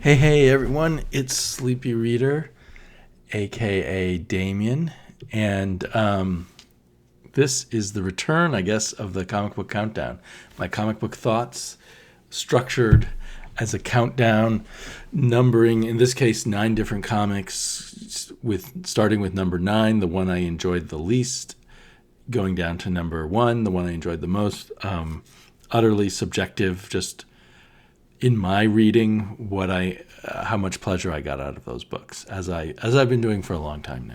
Hey everyone, it's Sleepy Reader, aka Damien, and this is the return, I guess, of the comic book countdown. My comic book thoughts, structured as a countdown, numbering, in this case, 9 different comics, with starting with number 9, the one I enjoyed the least, going down to number 1, the one I enjoyed the most. Utterly subjective, just in my reading, how much pleasure I got out of those books, as I've been doing for a long time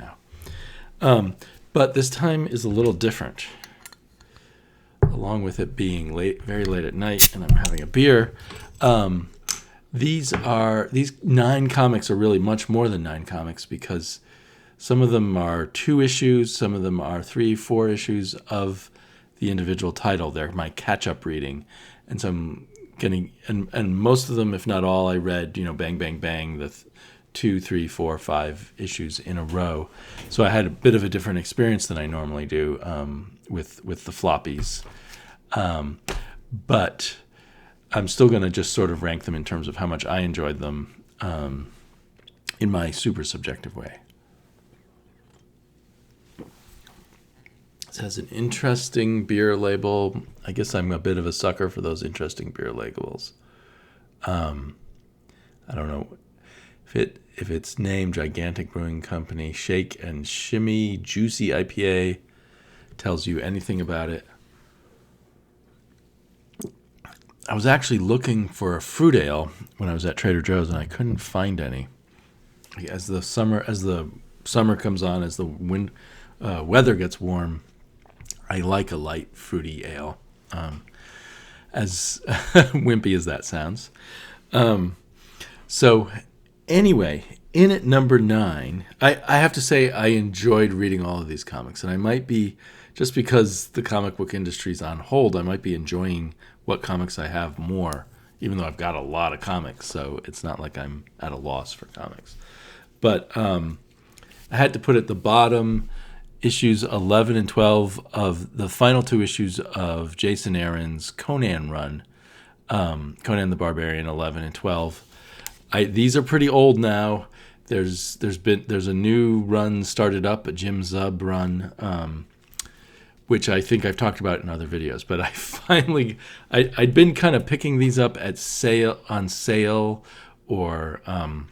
now. But this time is a little different. Along with it being very late at night, and I'm having a beer. These 9 comics are really much more than 9 comics, because some of them are 2 issues, some of them are 3, 4 issues of the individual title. They're my catch-up reading, and so I'm getting, and most of them, if not all, I read, bang, bang, bang, the 2, 3, 4, 5 issues in a row. So I had a bit of a different experience than I normally do with the floppies. But I'm still going to just sort of rank them in terms of how much I enjoyed them in my super subjective way. It has an interesting beer label. I guess I'm a bit of a sucker for those interesting beer labels. I don't know if it's named Gigantic Brewing Company Shake and Shimmy Juicy IPA tells you anything about it. I was actually looking for a fruit ale when I was at Trader Joe's, and I couldn't find any. As the summer comes on, as the weather gets warm, I like a light fruity ale, as wimpy as that sounds. So anyway, in at number 9, I have to say I enjoyed reading all of these comics, and I might be, just because the comic book industry is on hold, I might be enjoying what comics I have more, even though I've got a lot of comics, so it's not like I'm at a loss for comics. But I had to put at the bottom issues 11 and 12 of the final 2 issues of Jason Aaron's Conan run, Conan the Barbarian 11 and 12. These are pretty old now. There's a new run started up, a Jim Zub run, which I think I've talked about in other videos. But I'd been kind of picking these up on sale, or on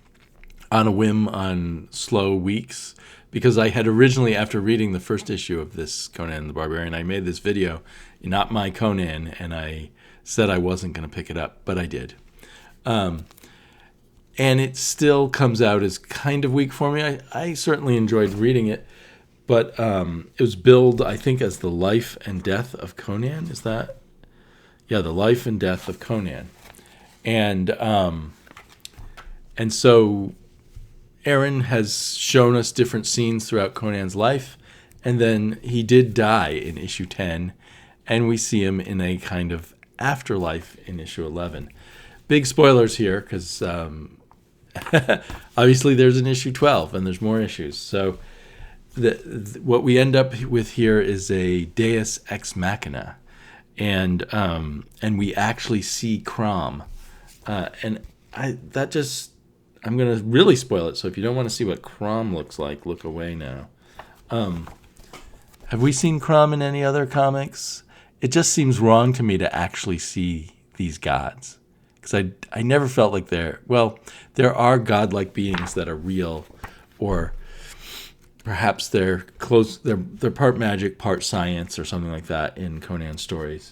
a whim on slow weeks, because I had originally, after reading the first issue of this Conan the Barbarian, I made this video, Not My Conan, and I said I wasn't going to pick it up, but I did. And it still comes out as kind of weak for me. I certainly enjoyed reading it, but it was billed, I think, as The Life and Death of Conan. Is that? Yeah, The Life and Death of Conan. And so Aaron has shown us different scenes throughout Conan's life, and then he did die in issue 10, and we see him in a kind of afterlife in issue 11. Big spoilers here, because obviously there's an issue 12, and there's more issues. So what we end up with here is a Deus Ex Machina, and we actually see Crom, I'm going to really spoil it, so if you don't want to see what Crom looks like, look away now. Have we seen Crom in any other comics? It just seems wrong to me to actually see these gods, because I never felt like there are godlike beings that are real, or perhaps they're part magic, part science, or something like that in Conan stories.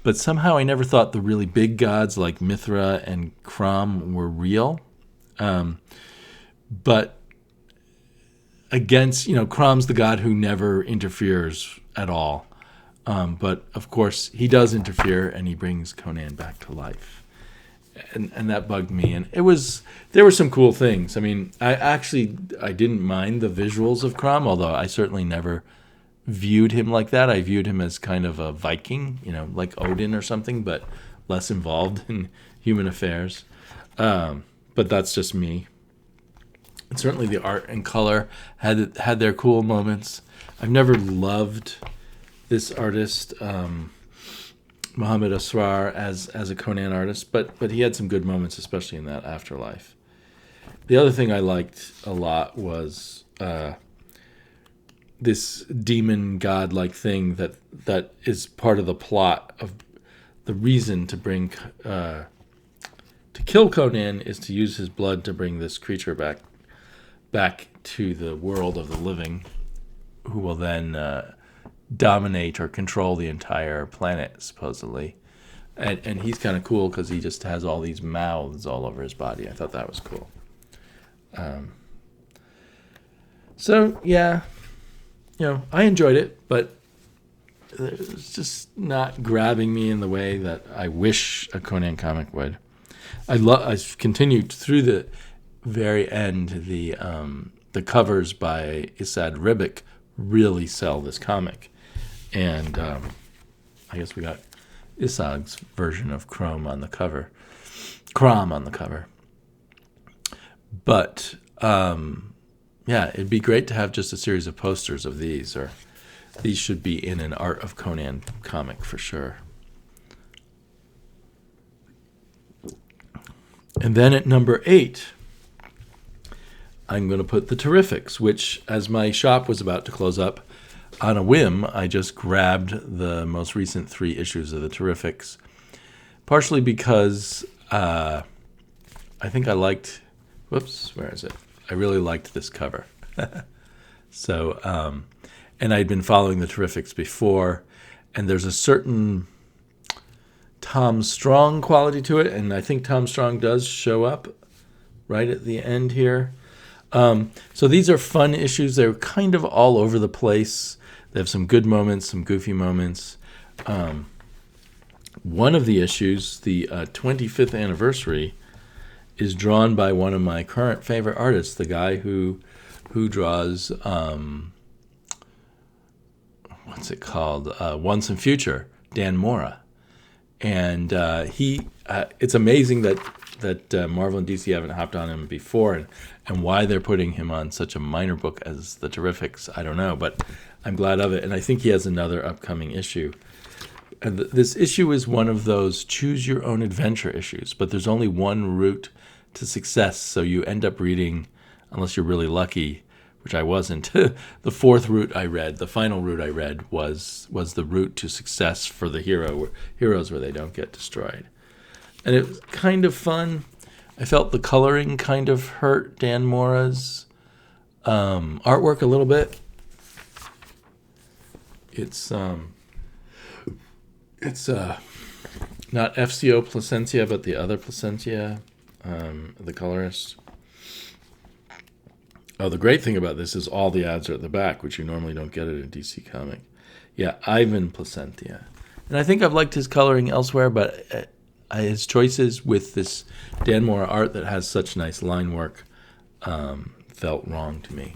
But somehow I never thought the really big gods like Mithra and Crom were real. But against, Crom's the god who never interferes at all. But of course he does interfere, and he brings Conan back to life. And that bugged me. And there were some cool things. I mean, I didn't mind the visuals of Crom, although I certainly never viewed him like that. I viewed him as kind of a Viking, like Odin or something, but less involved in human affairs. But that's just me. And certainly the art and color had their cool moments. I've never loved this artist, Mohammed Asrar as a Conan artist, but he had some good moments, especially in that Afterlife. The other thing I liked a lot was this demon god-like thing that is part of the plot of the reason to bring to kill Conan is to use his blood to bring this creature back to the world of the living, who will then dominate or control the entire planet, supposedly. And he's kind of cool because he just has all these mouths all over his body. I thought that was cool. So, yeah, I enjoyed it, but it's just not grabbing me in the way that I wish a Conan comic would. I've continued through the very end. The covers by Isad Ribic really sell this comic. And I guess we got Isad's version of Crom on the cover. But, yeah, it'd be great to have just a series of posters of these, or these should be in an Art of Conan comic for sure. And then at number 8, I'm going to put The Terrifics, which, as my shop was about to close up, on a whim, I just grabbed the most recent 3 issues of The Terrifics, partially because I think I liked... Whoops, where is it? I really liked this cover. So, and I'd been following The Terrifics before, and there's a certain Tom Strong quality to it, and I think Tom Strong does show up right at the end here. So these are fun issues. They're kind of all over the place. They have some good moments, some goofy moments. One of the issues, the 25th anniversary, is drawn by one of my current favorite artists, the guy who draws, what's it called? Once and Future, Dan Mora. And it's amazing that Marvel and DC haven't hopped on him before, and why they're putting him on such a minor book as The Terrifics, I don't know, but I'm glad of it. And I think he has another upcoming issue. And this issue is one of those choose your own adventure issues, but there's only one route to success, so you end up reading, unless you're really lucky, which I wasn't, the 4th route I read, the final route I read was the route to success for the heroes where they don't get destroyed. And it was kind of fun. I felt the coloring kind of hurt Dan Mora's artwork a little bit. It's not FCO Placencia, but the other Placencia, the colorist. Oh, the great thing about this is all the ads are at the back, which you normally don't get at a DC comic. Yeah, Ivan Placentia. And I think I've liked his coloring elsewhere, but his choices with this Dan Mora art that has such nice line work felt wrong to me.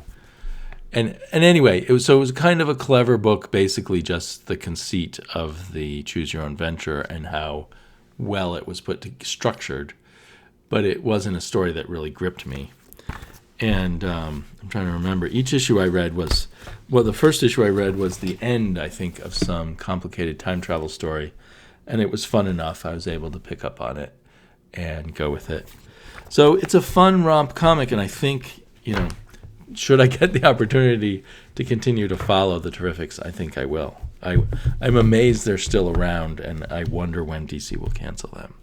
And anyway, it was kind of a clever book, basically just the conceit of the Choose Your Own Venture and how well it was structured, but it wasn't a story that really gripped me. And I'm trying to remember. Each issue I read the first issue I read was the end, I think, of some complicated time travel story, and it was fun enough. I was able to pick up on it and go with it. So it's a fun romp comic, and I think, should I get the opportunity to continue to follow The Terrifics, I think I will. I'm amazed they're still around, and I wonder when DC will cancel them.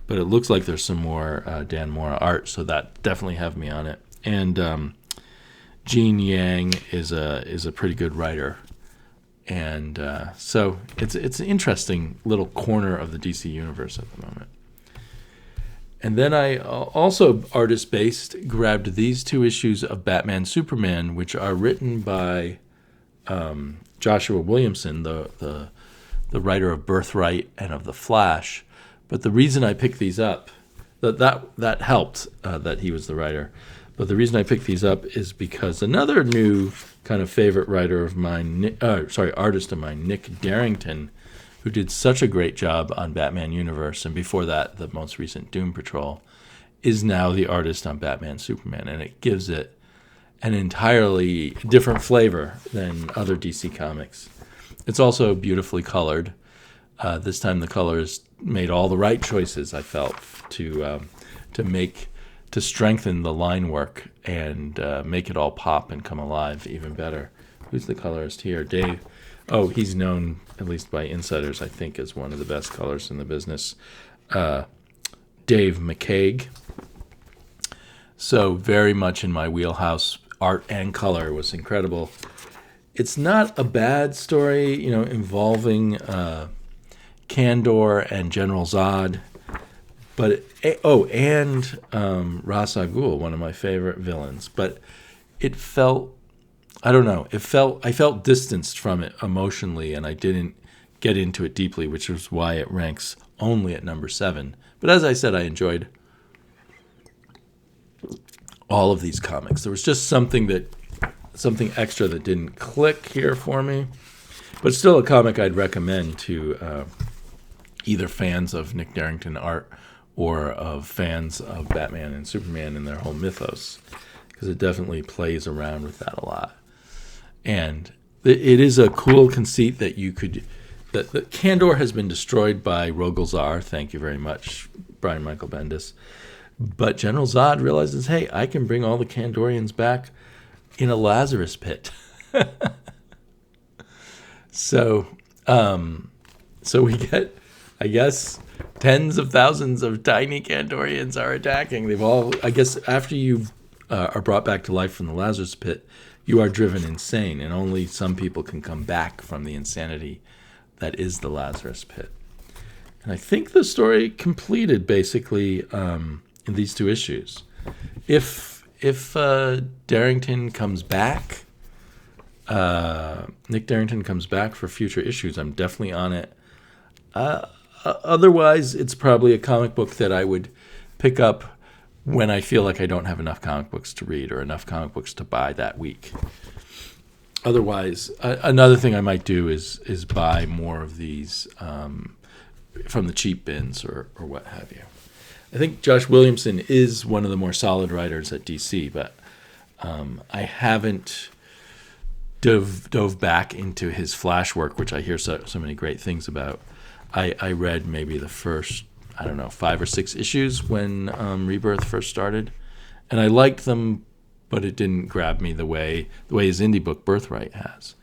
But it looks like there's some more Dan Mora art, so that definitely have me on it. And Gene Yang is a pretty good writer, and so it's an interesting little corner of the DC universe at the moment. And then I also, artist-based, grabbed these 2 issues of Batman Superman, which are written by Joshua Williamson, the writer of Birthright and of The Flash. But the reason I picked these up, that helped that he was the writer. But the reason I picked these up is because another new kind of favorite writer of mine, artist of mine, Nick Darrington, who did such a great job on Batman Universe, and before that, the most recent Doom Patrol, is now the artist on Batman Superman, and it gives it an entirely different flavor than other DC comics. It's also beautifully colored. This time the colorist made all the right choices, I felt, to strengthen the line work and make it all pop and come alive even better. Who's the colorist here? Dave. Oh, he's known, at least by insiders, I think, as one of the best colorists in the business. Dave McCaig. So very much in my wheelhouse. Art and color was incredible. It's not a bad story, involving Candor and General Zod, but and Ra's al Ghul, one of my favorite villains. But it felt, I don't know, I felt distanced from it emotionally, and I didn't get into it deeply, which is why it ranks only at number 7. But as I said, I enjoyed all of these comics. There was just something extra that didn't click here for me, but still a comic I'd recommend to either fans of Nick Darrington art or of fans of Batman and Superman and their whole mythos, because it definitely plays around with that a lot. And it is a cool conceit that that Candor has been destroyed by Rogolzar. Thank you very much, Brian Michael Bendis. But General Zod realizes, hey, I can bring all the Kandorians back in a Lazarus pit. So we get, I guess, tens of thousands of tiny Kandorians are attacking. They've all, I guess, after you are brought back to life from the Lazarus pit, you are driven insane, and only some people can come back from the insanity that is the Lazarus pit. And I think the story completed basically in these 2 issues. If Darrington comes back, Nick Darrington comes back for future issues, I'm definitely on it. Otherwise, it's probably a comic book that I would pick up when I feel like I don't have enough comic books to read or enough comic books to buy that week. Otherwise, another thing I might do is buy more of these from the cheap bins or what have you. I think Josh Williamson is one of the more solid writers at DC, but I haven't dove back into his Flash work, which I hear so many great things about. I read maybe the first, 5 or 6 issues when Rebirth first started, and I liked them, but it didn't grab me the way his indie book Birthright has.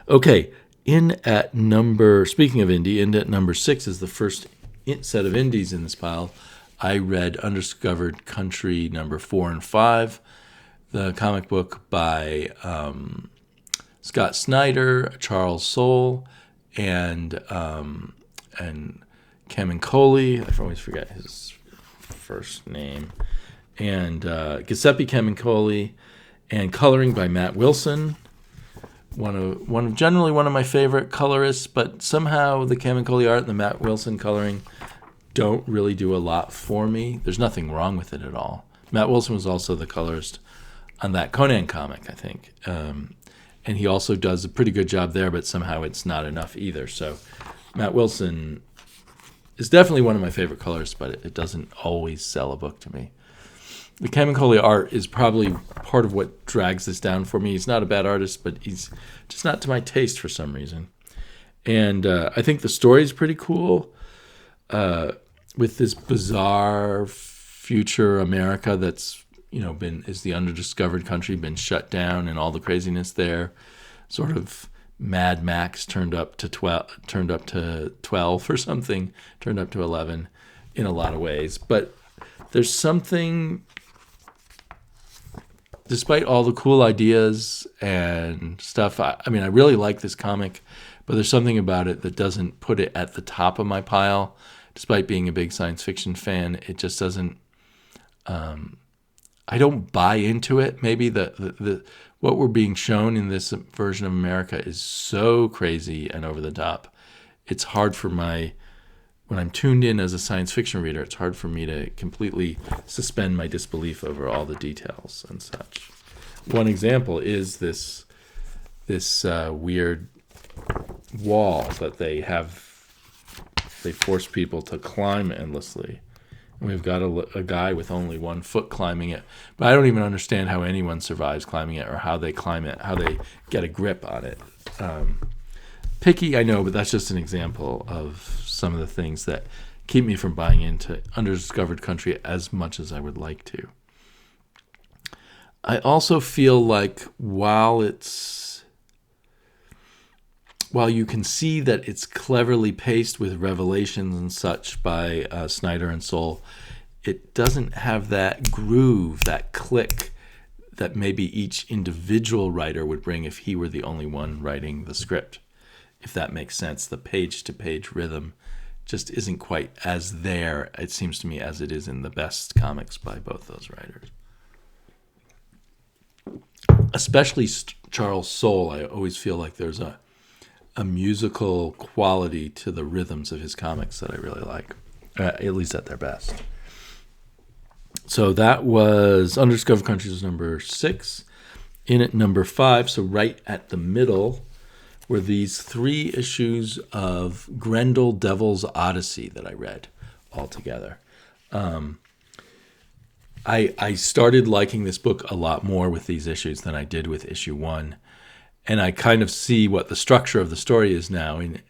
Okay, speaking of indie, in at number 6 is the first set of indies in this pile. I read Undiscovered Country number 4 and 5, the comic book by Scott Snyder, Charles Soule, and Camuncoli. I always forget his first name. And Giuseppe Camuncoli, and coloring by Matt Wilson. Generally one of my favorite colorists, but somehow the Camuncoli art and the Matt Wilson coloring don't really do a lot for me. There's nothing wrong with it at all. Matt Wilson was also the colorist on that Conan comic, I think. And he also does a pretty good job there, but somehow it's not enough either. So Matt Wilson is definitely one of my favorite colorists, but it doesn't always sell a book to me. The Camuncoli art is probably part of what drags this down for me. He's not a bad artist, but he's just not to my taste for some reason. And I think the story is pretty cool, with this bizarre future America that's is the undiscovered country, been shut down, and all the craziness there. Sort of Mad Max turned up to 12 or something, turned up to 11 in a lot of ways. But there's something, despite all the cool ideas and stuff, I really like this comic, but there's something about it that doesn't put it at the top of my pile. Despite being a big science fiction fan, it just doesn't, I don't buy into it. Maybe the what we're being shown in this version of America is so crazy and over the top. It's hard for when I'm tuned in as a science fiction reader, it's hard for me to completely suspend my disbelief over all the details and such. One example is this weird wall that they force people to climb endlessly. And we've got a guy with only 1 foot climbing it. But I don't even understand how anyone survives climbing it, or how they climb it, how they get a grip on it. Picky, I know, but that's just an example of some of the things that keep me from buying into Undiscovered Country as much as I would like to. I also feel like while you can see that it's cleverly paced with revelations and such by Snyder and Soule, it doesn't have that groove, that click that maybe each individual writer would bring if he were the only one writing the script. If that makes sense, the page-to-page rhythm just isn't quite as there, it seems to me, as it is in the best comics by both those writers. Especially Charles Soule, I always feel like there's a musical quality to the rhythms of his comics that I really like, at least at their best. So that was Undiscovered Country was number 6. In at number 5, so right at the middle, were these 3 issues of Grendel Devil's Odyssey that I read all together. I started liking this book a lot more with these issues than I did with issue 1. And I kind of see what the structure of the story is now. And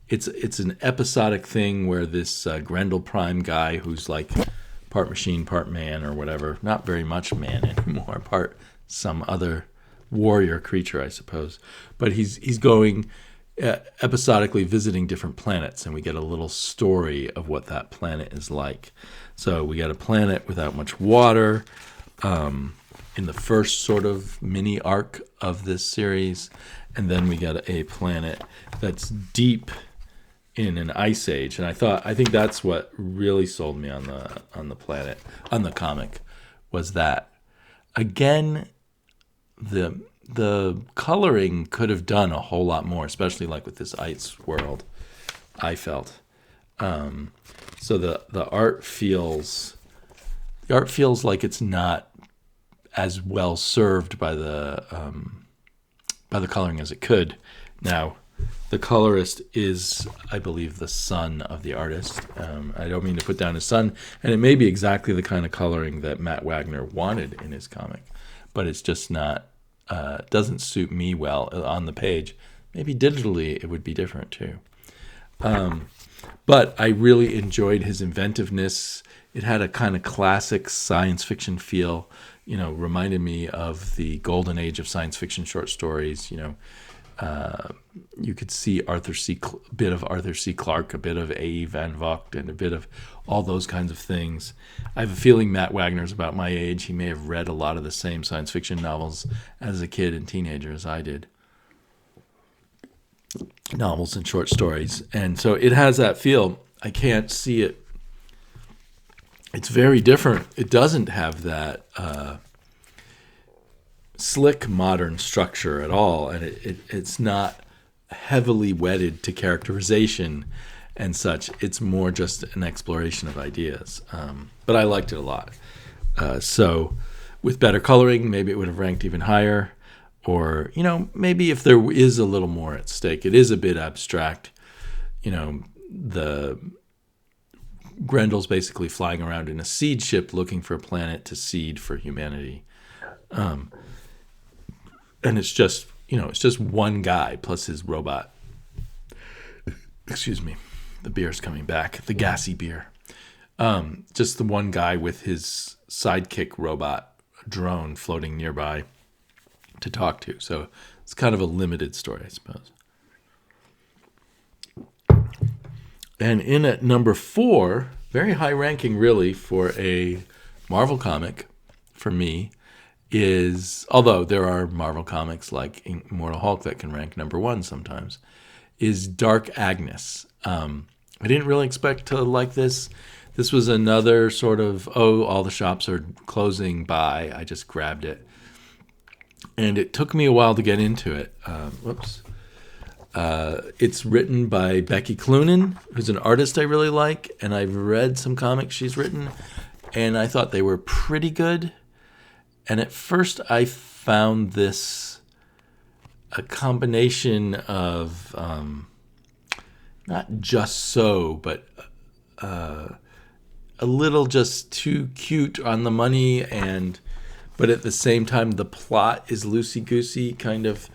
it's an episodic thing where this Grendel Prime guy who's like part machine, part man or whatever, not very much man anymore, part some other warrior creature, I suppose. But he's going episodically visiting different planets, and we get a little story of what that planet is like. So we got a planet without much water in the first sort of mini arc of this series, and then we got a planet that's deep in an ice age. And I think that's what really sold me on the comic, was that again the coloring could have done a whole lot more, especially like with this ice world, I felt. So the art feels like it's not as well served by the coloring as it could. Now, the colorist is, I believe, the son of the artist. I don't mean to put down his son, and it may be exactly the kind of coloring that Matt Wagner wanted in his comic, but it's just not, doesn't suit me well on the page. Maybe digitally it would be different too. But I really enjoyed his inventiveness. It had a kind of classic science fiction feel, reminded me of the golden age of science fiction short stories. You could see a bit of Arthur C. Clarke, a bit of A.E. Van Vogt, and a bit of all those kinds of things. I have a feeling Matt Wagner's about my age. He may have read a lot of the same science fiction novels as a kid and teenager as I did. Novels and short stories. And so it has that feel. I can't see it. It's very different. It doesn't have that slick modern structure at all, and it's not heavily wedded to characterization and such. It's more just an exploration of ideas. But I liked it a lot. So with better coloring, maybe it would have ranked even higher. Or, maybe if there is a little more at stake. It is a bit abstract. The Grendel's basically flying around in a seed ship looking for a planet to seed for humanity. And it's just, it's just one guy plus his robot. Excuse me. The beer's coming back. The gassy beer. Just the one guy with his sidekick robot drone floating nearby to talk to. So it's kind of a limited story, I suppose. And in at number 4, very high ranking really for a Marvel comic for me, is, although there are Marvel comics like Immortal Hulk that can rank number 1 sometimes, is Dark Agnes. I didn't really expect to like this. This was another sort of, all the shops are closing buy. I just grabbed it. And it took me a while to get into it. It's written by Becky Cloonan, who's an artist I really like, and I've read some comics she's written, and I thought they were pretty good. And at first I found this a combination of not just so, but a little just too cute on the money, but at the same time the plot is loosey-goosey, kind of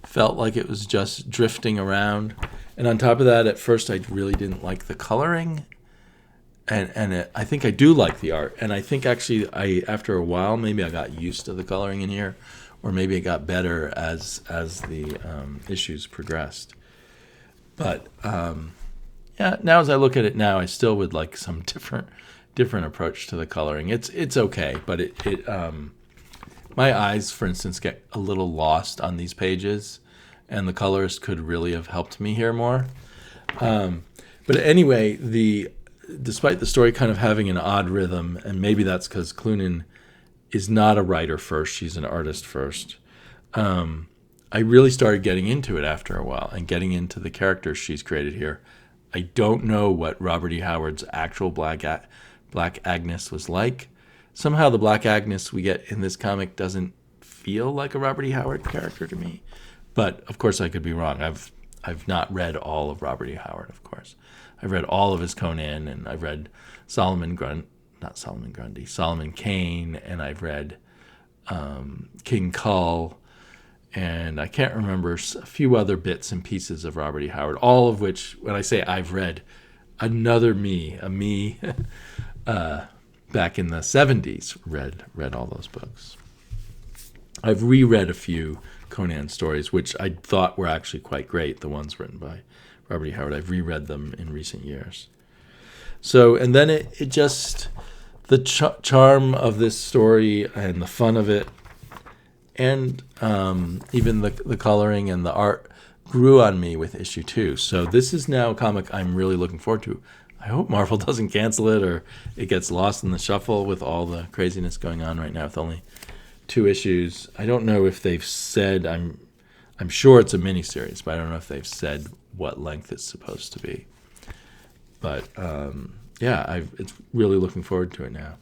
felt like it was just drifting around. And on top of that, at first I really didn't like the coloring. I think I do like the art. And I think actually after a while, maybe I got used to the coloring in here, or maybe it got better as the issues progressed. But yeah, now as I look at it now, I still would like some different approach to the coloring. It's okay, but it my eyes, for instance, get a little lost on these pages, and the colorist could really have helped me here more. But anyway, despite the story kind of having an odd rhythm, and maybe that's because Clunan is not a writer first, she's an artist first, I really started getting into it after a while and getting into the characters she's created here. I don't know what Robert E. Howard's actual Black Agnes was like. Somehow the Black Agnes we get in this comic doesn't feel like a Robert E. Howard character to me. But, of course, I could be wrong. I've not read all of Robert E. Howard, of course. I've read all of his Conan, and I've read Solomon Kane, and I've read King Kull, and I can't remember a few other bits and pieces of Robert E. Howard, all of which, when I say I've read, another me, back in the 70s, read all those books. I've reread a few Conan stories, which I thought were actually quite great, the ones written by Robert E. Howard. I've reread them in recent years. So, and then it just, the charm of this story and the fun of it, and even the coloring and the art grew on me with issue 2. So this is now a comic I'm really looking forward to. I hope Marvel doesn't cancel it or it gets lost in the shuffle with all the craziness going on right now with only 2 issues. I don't know if they've said, I'm sure it's a miniseries, but I don't know if they've said what length it's supposed to be. But yeah, it's really looking forward to it now.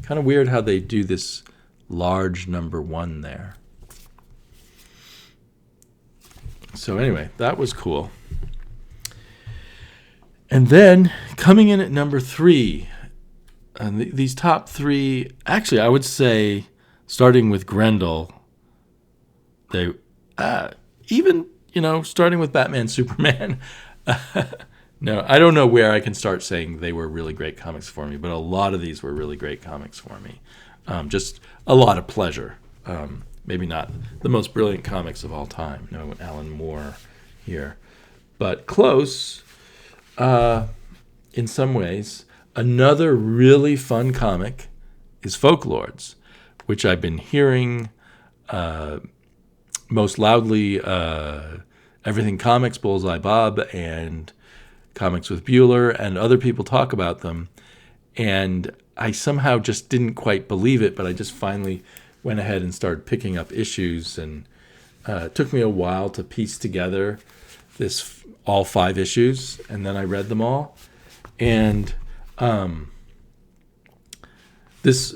Kind of weird how they do this large number 1 there. So anyway, that was cool. And then coming in at number 3, and these top 3, actually I would say, starting with Grendel, they even, starting with Batman, Superman. No, I don't know where I can start saying they were really great comics for me, but a lot of these were really great comics for me. Just a lot of pleasure. Maybe not the most brilliant comics of all time. No Alan Moore here. But close in some ways. Another really fun comic is Folklords, which I've been hearing most loudly, Everything Comics, Bullseye Bob, and Comics with Bueller, and other people talk about them. And I somehow just didn't quite believe it, but I just finally went ahead and started picking up issues, and it took me a while to piece together all 5 issues, and then I read them all. And this,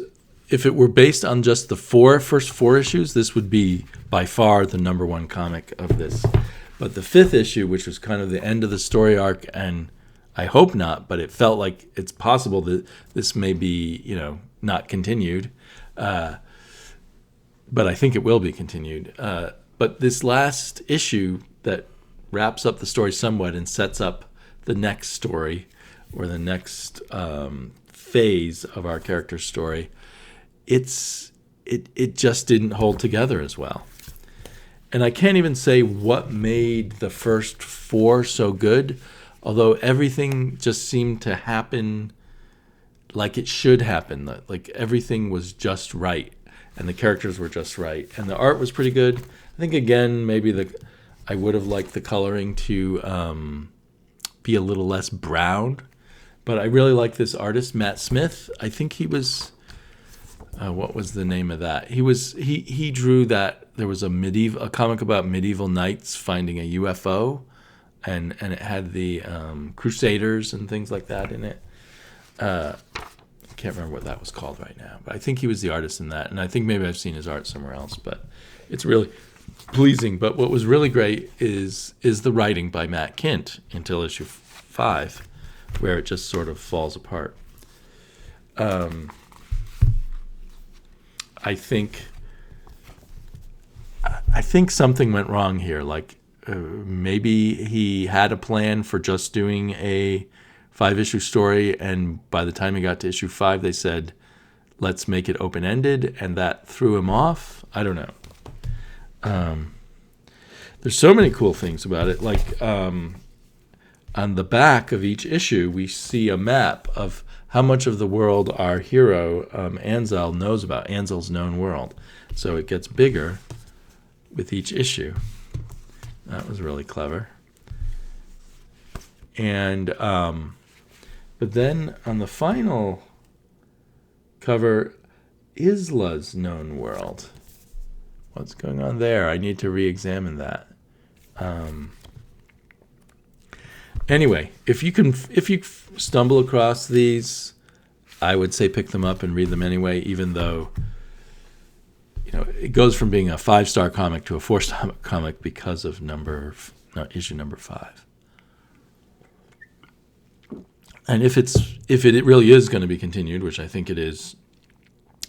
if it were based on just the first 4 issues, this would be by far the number 1 comic of this. But the 5th issue, which was kind of the end of the story arc, and I hope not, but it felt like it's possible that this may be, not continued. But I think it will be continued. But this last issue that wraps up the story somewhat and sets up the next story, or the next phase of our character's story, it just didn't hold together as well. And I can't even say what made the first 4 so good, although everything just seemed to happen like it should happen. Like everything was just right, and the characters were just right, and the art was pretty good. I think, again, maybe I would have liked the coloring to be a little less brown, but I really like this artist, Matt Smith. I think he was... what was the name of that? He drew that. There was a comic about medieval knights finding a UFO, and it had the Crusaders and things like that in it. I can't remember what that was called right now, but I think he was the artist in that, and I think maybe I've seen his art somewhere else, but it's really pleasing. But what was really great is the writing by Matt Kindt until issue 5, where it just sort of falls apart. I think I think something went wrong here. Like maybe he had a plan for just doing a 5-issue story, and by the time he got to issue 5, they said, let's make it open-ended, and that threw him off. I don't know. There's so many cool things about it. Like on the back of each issue, we see a map of how much of the world our hero, Ansel, knows about, Ansel's known world. So it gets bigger with each issue. That was really clever. And but then on the final cover, Isla's known world. What's going on there? I need to re-examine that. Anyway, if you stumble across these, I would say pick them up and read them anyway, even though it goes from being a 5-star comic to a 4-star comic because of issue number 5. And if it really is going to be continued, which I think it is,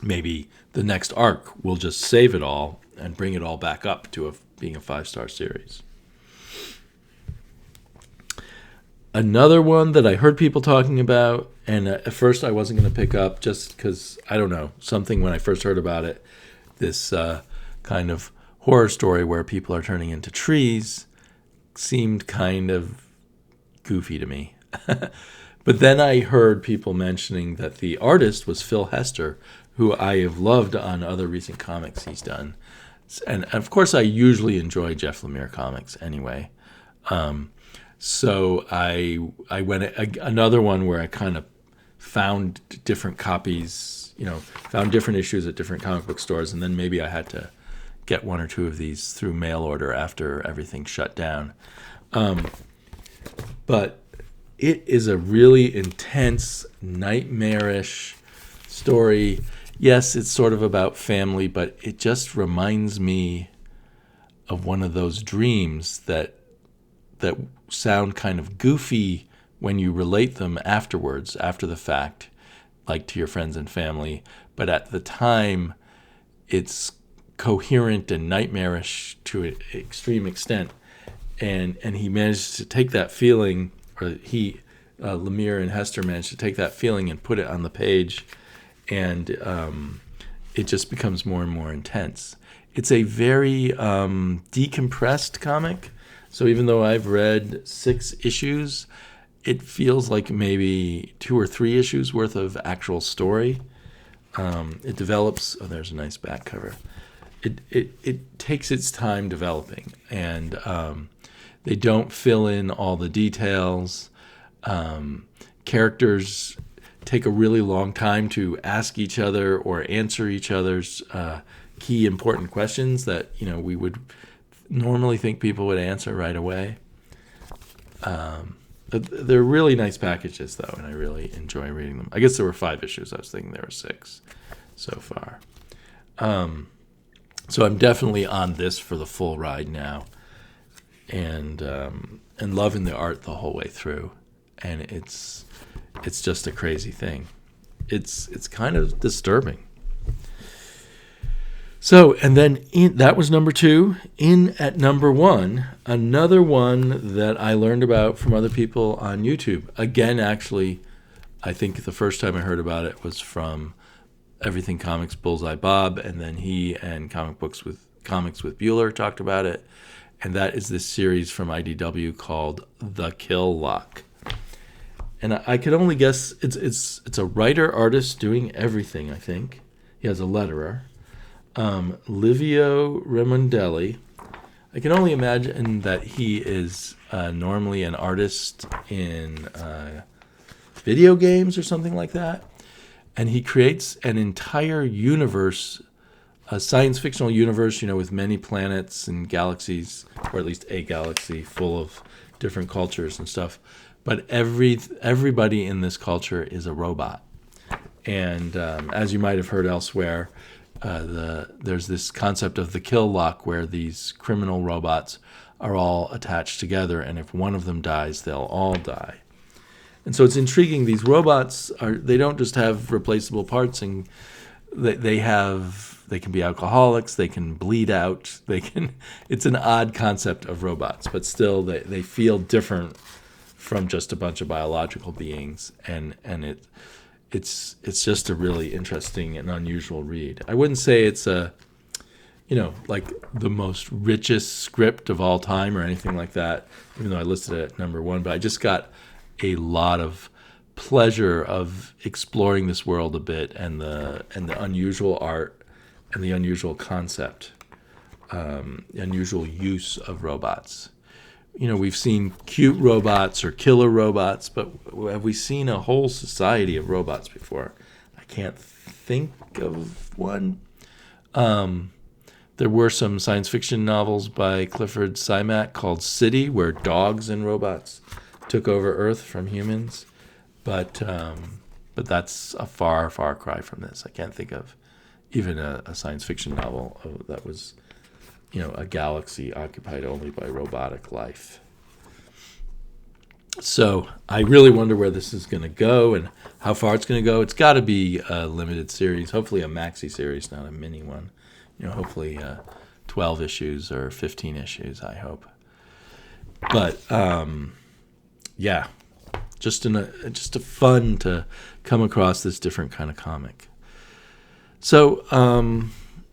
maybe the next arc will just save it all and bring it all back up to being a 5-star series. Another one that I heard people talking about, and at first I wasn't going to pick up just because, I don't know, something when I first heard about it, this kind of horror story where people are turning into trees seemed kind of goofy to me. But then I heard people mentioning that the artist was Phil Hester, who I have loved on other recent comics he's done. And of course, I usually enjoy Jeff Lemire comics anyway. So I went another one where I kind of found different copies, found different issues at different comic book stores, and then maybe I had to get 1 or 2 of these through mail order after everything shut down. But it is a really intense, nightmarish story. Yes, it's sort of about family, but it just reminds me of one of those dreams that sound kind of goofy when you relate them afterwards, after the fact, like to your friends and family. But at the time, it's coherent and nightmarish to an extreme extent. And he managed to take that feeling, or Lemire and Hester managed to take that feeling and put it on the page, and it just becomes more and more intense. It's a very decompressed comic. So even though I've read 6 issues, it feels like maybe 2 or 3 issues worth of actual story. It develops. Oh, there's a nice back cover. It takes its time developing, and they don't fill in all the details. Characters take a really long time to ask each other or answer each other's key important questions that we would normally think people would answer right away. They're really nice packages, though, and I really enjoy reading them. I guess there were 5 issues. I was thinking there were 6 so far. So I'm definitely on this for the full ride now, and loving the art the whole way through. And it's just a crazy thing. It's kind of disturbing. So, and then that was number 2. In at number 1, another one that I learned about from other people on YouTube. Again, actually, I think the first time I heard about it was from Everything Comics Bullseye Bob, and then he and Comics with Bueller talked about it. And that is this series from IDW called The Kill Lock. And I could only guess it's a writer-artist doing everything, I think. He has a letterer. Livio Remondelli. I can only imagine that he is normally an artist in video games or something like that. And he creates an entire universe, a science fictional universe, with many planets and galaxies, or at least a galaxy full of different cultures and stuff. But everybody in this culture is a robot. And as you might have heard elsewhere, there's this concept of the kill lock where these criminal robots are all attached together, and if one of them dies, they'll all die. And so it's intriguing. These robots they don't just have replaceable parts, and they have they can be alcoholics, they can bleed out, they can. It's an odd concept of robots, but still they feel different from just a bunch of biological beings, and it's just a really interesting and unusual read. I wouldn't say it's like the most richest script of all time or anything like that, even though I listed it at number one, but I just got a lot of pleasure of exploring this world a bit, and the unusual art and the unusual concept, the unusual use of robots. We've seen cute robots or killer robots, but have we seen a whole society of robots before? I can't think of one. There were some science fiction novels by Clifford Simak called City, where dogs and robots took over Earth from humans. But that's a far, far cry from this. I can't think of even a science fiction novel that was, a galaxy occupied only by robotic life. So I really wonder where this is going to go and how far it's going to go. It's got to be a limited series, hopefully a maxi series, not a mini one. Hopefully 12 issues or 15 issues, I hope. But yeah, just a fun to come across this different kind of comic. So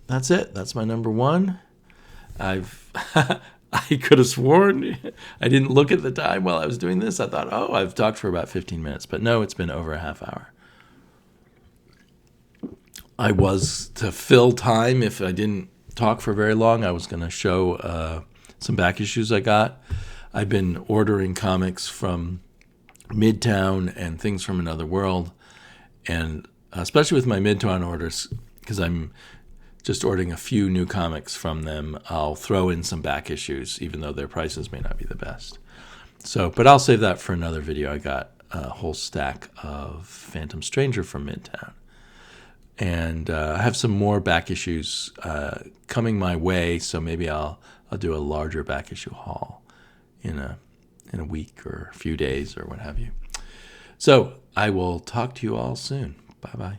that's it. That's my number one. I could have sworn I didn't look at the time while I was doing this. I thought, I've talked for about 15 minutes, but no, it's been over a half hour. I was, to fill time, if I didn't talk for very long, I was going to show some back issues I got. I've been ordering comics from Midtown and Things from Another World, and especially with my Midtown orders, because I'm just ordering a few new comics from them, I'll throw in some back issues, even though their prices may not be the best. But I'll save that for another video. I got a whole stack of Phantom Stranger from Midtown. And I have some more back issues coming my way, so maybe I'll do a larger back issue haul in a week or a few days or what have you. So I will talk to you all soon. Bye-bye.